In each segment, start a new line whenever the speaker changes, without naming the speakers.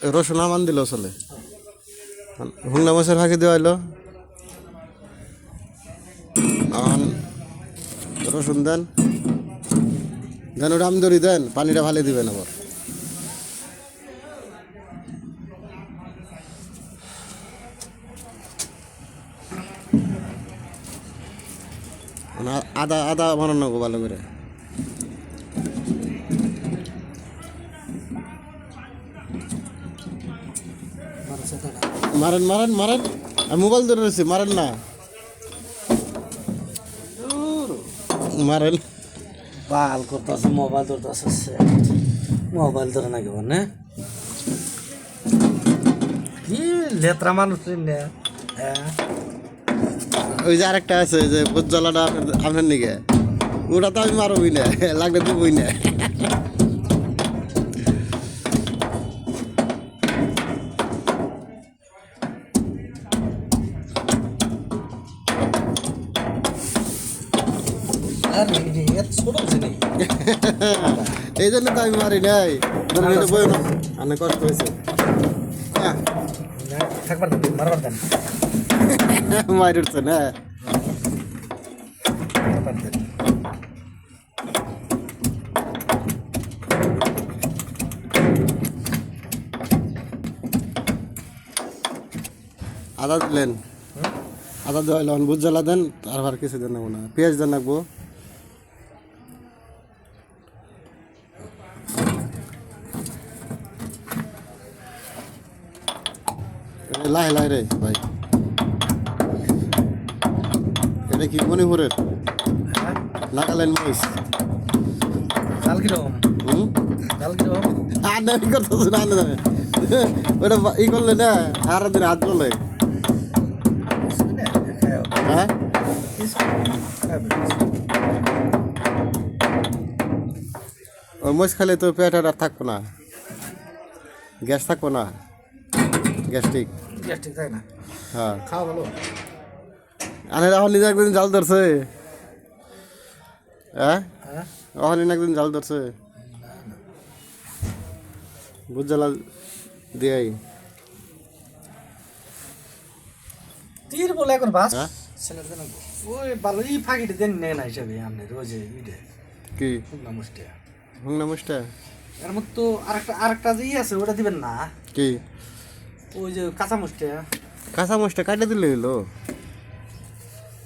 রসুন আমান দিলেও চলে। হুংনা মাছের ফাঁকি দেওয়া হইলো। আমান রসুন দেন, দেন ওটা আমদরি দেন, পানিটা ভালো দিবেন আবার। আদা আদা বানানো গো ভালো করে। মারেন মারেন মারেন, আমি মোবাইল ধরে রয়েছি, মারেন না, মারেন।
বাল করতেছে, মোবাইল ধরতেছে, মোবাইল ধরে নাকি বলে কি লেত্রা মানুষ হ্যাঁ।
ওই যে আরেকটা আছে যে বুজ্জালাটা আপনার নিকে, ওটা তো আমি মারবই না, লাগলে দেবই না। এই জন্য তো আমি মারি নাই, বই না, অনেক কষ্ট হয়েছে।
থাকবার মারবার দেন,
মারি উঠছে না। আদা দিলেন, আদা দেওয়া হইলো, বুঝ জ্বালা দেন, আর কিছু দেন নেবো না, পেঁয়াজ দেন রাখবো। লাহে লাহে রে ভাই, এটা কি মণিপুরের নাগাল্যান্ড মহিষ?
চাল কিরকম, চাল কিরকম
আর না করতেছে না, ওটা ই করলে না আর দিন হাত বলে। হ্যাঁ ওই মহিষ খাইলে তো পেট আর থাকবো না, গ্যাস থাকবো না, গ্যাস্ট্রিক।
গ্যাস্ট্রিক থাকে না,
হ্যাঁ
খাওয়া ভালো।
আরে এখন নিজে একদিন জাল ধরছে, হ্যাঁ এখন একদিন জাল ধরছে, বুঝ জ্বালা দিয়াই
তীর বলে এখন বাস
হ্যাঁ
ছেলেটা দেন ওই ভালো ই ফাঁকিটা দেন নেয় না হিসাবে আপনি রোজ ইটে
কি
শুকনা মুষ্টি
হুংনা মুষ্টা
এর মধ্যে তো আরেকটা যে ই আছে ওটা দিবেন না,
কি
ওই যে কাঁচা মুষ্টি।
কাঁচা মুষ্টা কাটে দিলে হইলো।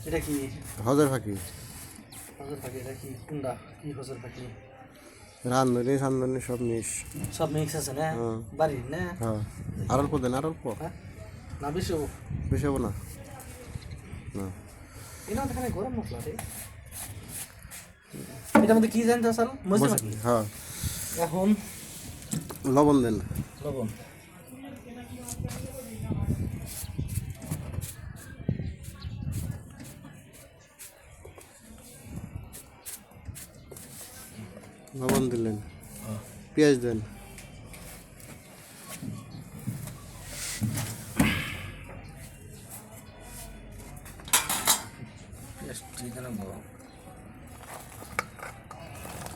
এটা কি
হজর ফাঁকি
হজর পাখি, এটা কি কুন্ডা কি হজর পাখি?
রান্ধনি সান্ধনি সব মিশ,
সব মিক্স আছে না
হ্যাঁ।
বাড়ির না?
হ্যাঁ আর অল্প দেন, আর অল্প,
হ্যাঁ না বেশি হবো
বেশি হবো না। না
এখানে এখানে গরম মশলা রে, এটার মধ্যে কি জানতে আসল মজা পাখি।
হ্যাঁ
এখন
লবণ দেন,
লবণ
লবণ দিলেন, পেঁয়াজ দেন,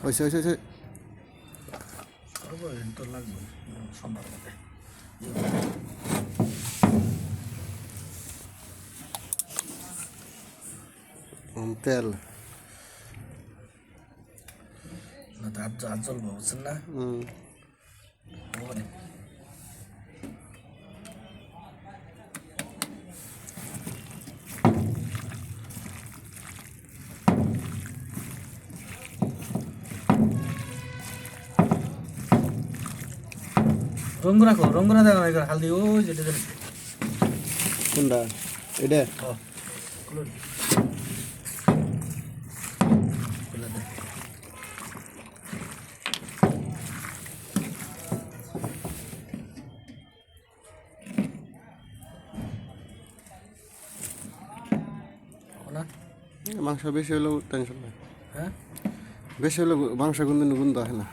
ওইসে ওইসে ওইসে
তো লাগবে সম্ভব হবে।
তেল,
না তো হাত জ্বলবো বুঝছেন না। রঙ্গ রাখো, রঙ্গ না দেখো না হালদি ওই যেটা দেন
কোনটা এটা মাংস বেশি হলেও টেনশন নাই,
হ্যাঁ
বেশি হলেও মাংস কোনদিন গন্ধ হয় না।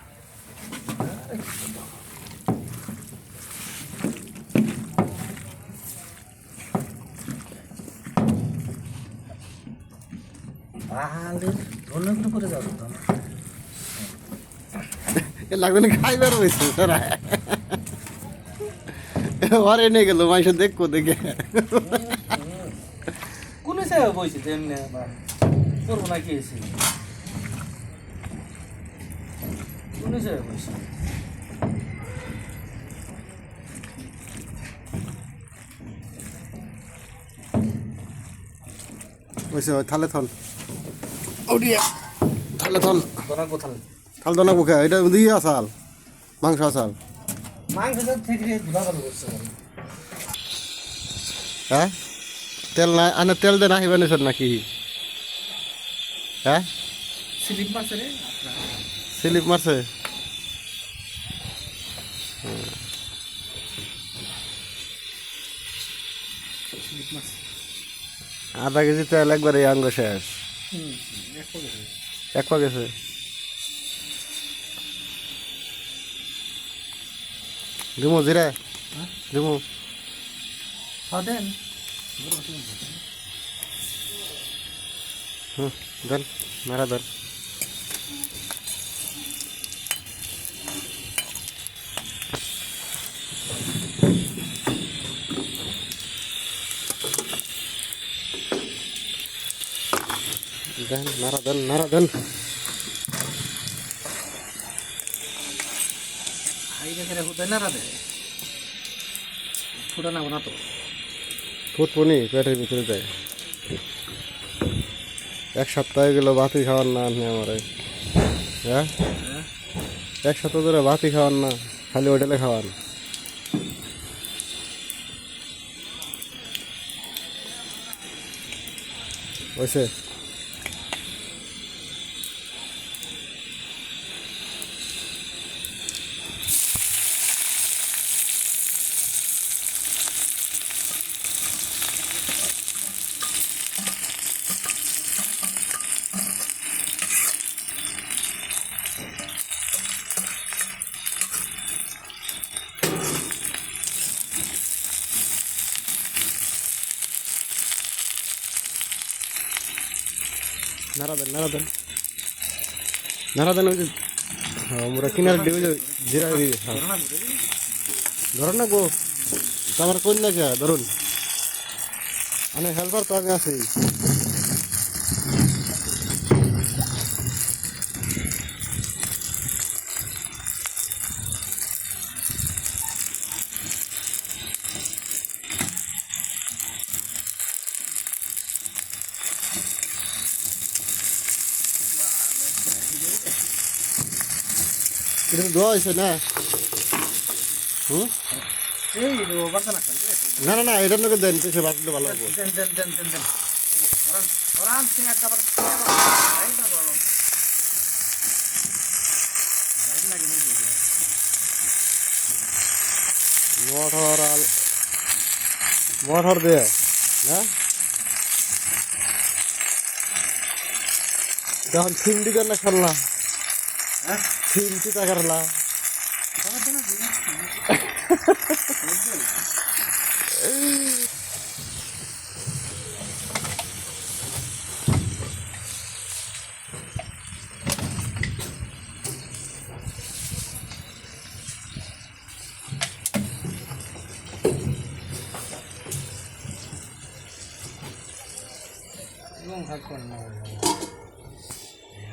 তাহলে অন্য করে যাবো তো
লাগবে না খাইবার হয়েছে ওর এনে গেল মাইসে দেখবো দেখে
কোন জায়গায় বইছি তো এমনি আবার করবো না কি হয়েছে কোন জায়গায় বইছি
ওইসে থালে থল ওডিয়া থালে থল
দোনা কোথাল
থাল দনা মুখে এটা দিয়ে আসাল মাংস আসাল
মাংস থেকে ধুলা ভালো করছে
হ্যাঁ তেল না আনে তেল দে নাহিবে নিছত নাকি হ্যাঁ
স্লিপ মারছে রে
স্লিপ মারছে
স্লিপ মারছে
আধা কেজি তেল একবারে আঙ্গ শেষ এক পা গেছে দিমু জিরা দিমু
দেন
দেন মেরা দেন দেন নাড়া দেন
আইনে করে হুদাই না রাতে ফুটা না তো
ফুটপুনি পেটের ভিতরে যায় এক সপ্তাহ গেল ভাতই খাওয়ার না আপনি আমার হ্যাঁ এক সপ্তাহ ধরে ভাতই খাওয়ান না খালি হোটেলে খাওয়ান ওইসে নাড়া দেন ওই যে আমরা কিনারে দেবে যে জিরা দিয়ে ধরুন না গো আমার কোন না কে ধরুন আমি হেল্পার তো আমি আছি এটা দোয়া হয়েছে না হুম
এই বার্তা না
না এটার লোকে দেন সে বাঁচলে ভালো হবে
দেন ওরান সে একটা বার
মোটর দিয়ে না তখন থিম দিকে না খেললা
হ্যাঁ
থিম চিতা করলা
ভাগ করেন না